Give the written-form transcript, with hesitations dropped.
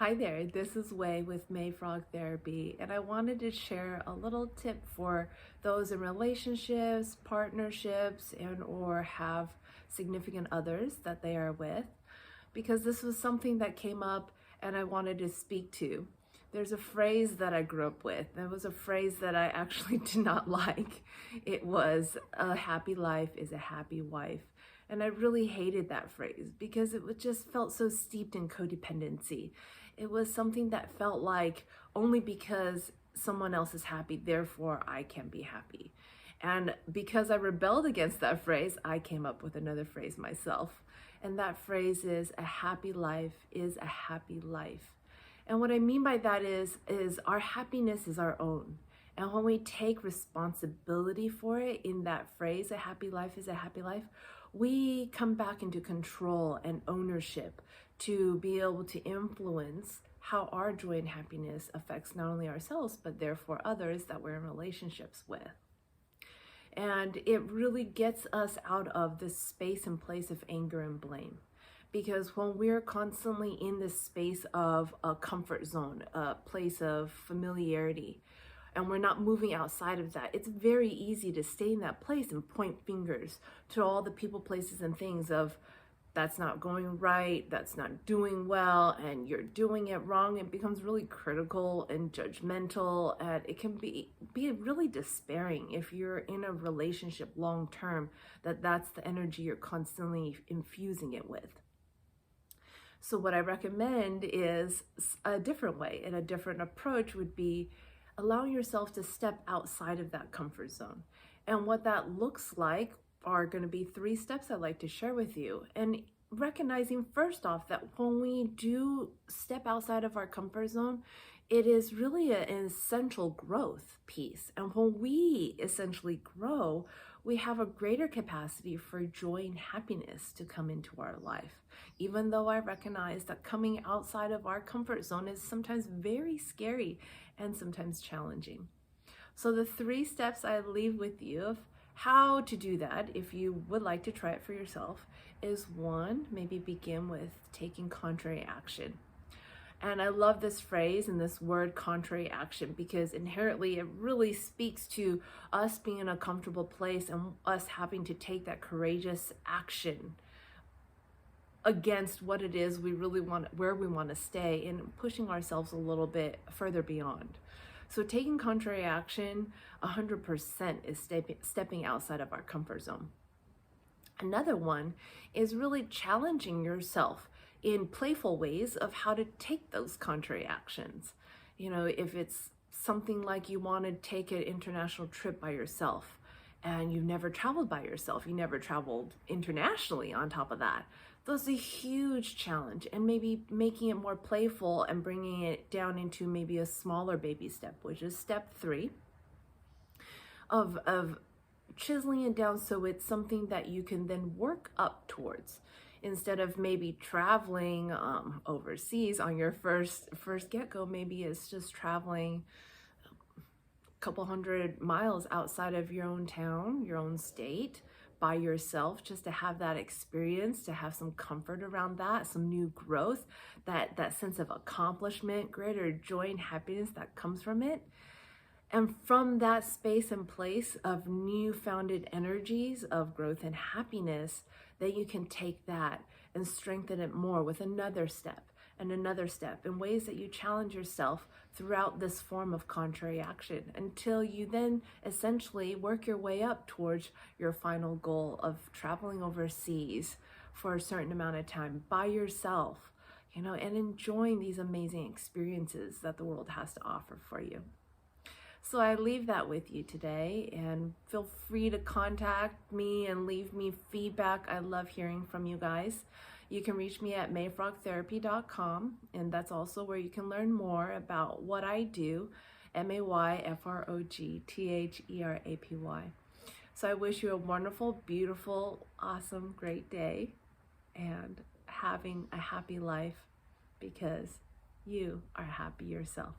Hi there, this is Way with May Frog Therapy, and I wanted to share a little tip for those in relationships, partnerships, and or have significant others that they are with, because this was something that came up and I wanted to speak to. There's a phrase that I grew up with. It was a phrase that I actually did not like. It was, a happy life is a happy wife. And I really hated that phrase because it just felt so steeped in codependency. It was something that felt like only because someone else is happy, therefore I can be happy. And because I rebelled against that phrase, I came up with another phrase myself. And that phrase is, a happy life is a happy life. And what I mean by that is our happiness is our own. And when we take responsibility for it in that phrase, a happy life is a happy life, we come back into control and ownership to be able to influence how our joy and happiness affects not only ourselves, but therefore others that we're in relationships with. And it really gets us out of this space and place of anger and blame. Because when we're constantly in this space of a comfort zone, a place of familiarity, and we're not moving outside of that, it's very easy to stay in that place and point fingers to all the people, places, and things of, that's not going right, that's not doing well, and you're doing it wrong. It becomes really critical and judgmental, and it can be really despairing if you're in a relationship long term, that's the energy you're constantly infusing it with. So what I recommend is a different way, and a different approach would be allowing yourself to step outside of that comfort zone. And what that looks like are going to be 3 steps I'd like to share with you. And recognizing first off that when we do step outside of our comfort zone, it is really an essential growth piece. And when we essentially grow, we have a greater capacity for joy and happiness to come into our life. Even though I recognize that coming outside of our comfort zone is sometimes very scary and sometimes challenging. So the 3 steps I leave with you of how to do that, if you would like to try it for yourself, is 1, maybe begin with taking contrary action. And I love this phrase and this word, contrary action, because inherently it really speaks to us being in a comfortable place and us having to take that courageous action against what it is we really want, where we want to stay, and pushing ourselves a little bit further beyond. So taking contrary action 100% is stepping outside of our comfort zone. Another one is really challenging yourself in playful ways of how to take those contrary actions. You know, if it's something like you want to take an international trip by yourself and you've never traveled by yourself, you never traveled internationally on top of that, that's a huge challenge. And maybe making it more playful and bringing it down into maybe a smaller baby step, which is step 3 of chiseling it down so it's something that you can then work up towards, instead of maybe traveling overseas on your first get-go. Maybe it's just traveling a couple 100 miles outside of your own town, your own state, by yourself, just to have that experience, to have some comfort around that, some new growth, that sense of accomplishment, greater joy and happiness that comes from it. And from that space and place of new-founded energies of growth and happiness, then you can take that and strengthen it more with another step and another step in ways that you challenge yourself throughout this form of contrary action, until you then essentially work your way up towards your final goal of traveling overseas for a certain amount of time by yourself, you know, and enjoying these amazing experiences that the world has to offer for you. So I leave that with you today, and feel free to contact me and leave me feedback. I love hearing from you guys. You can reach me at mayfrogtherapy.com, and that's also where you can learn more about what I do, M.A.Y.F.R.O.G.T.H.E.R.A.P.Y. So I wish you a wonderful, beautiful, awesome, great day, and having a happy life, because you are happy yourself.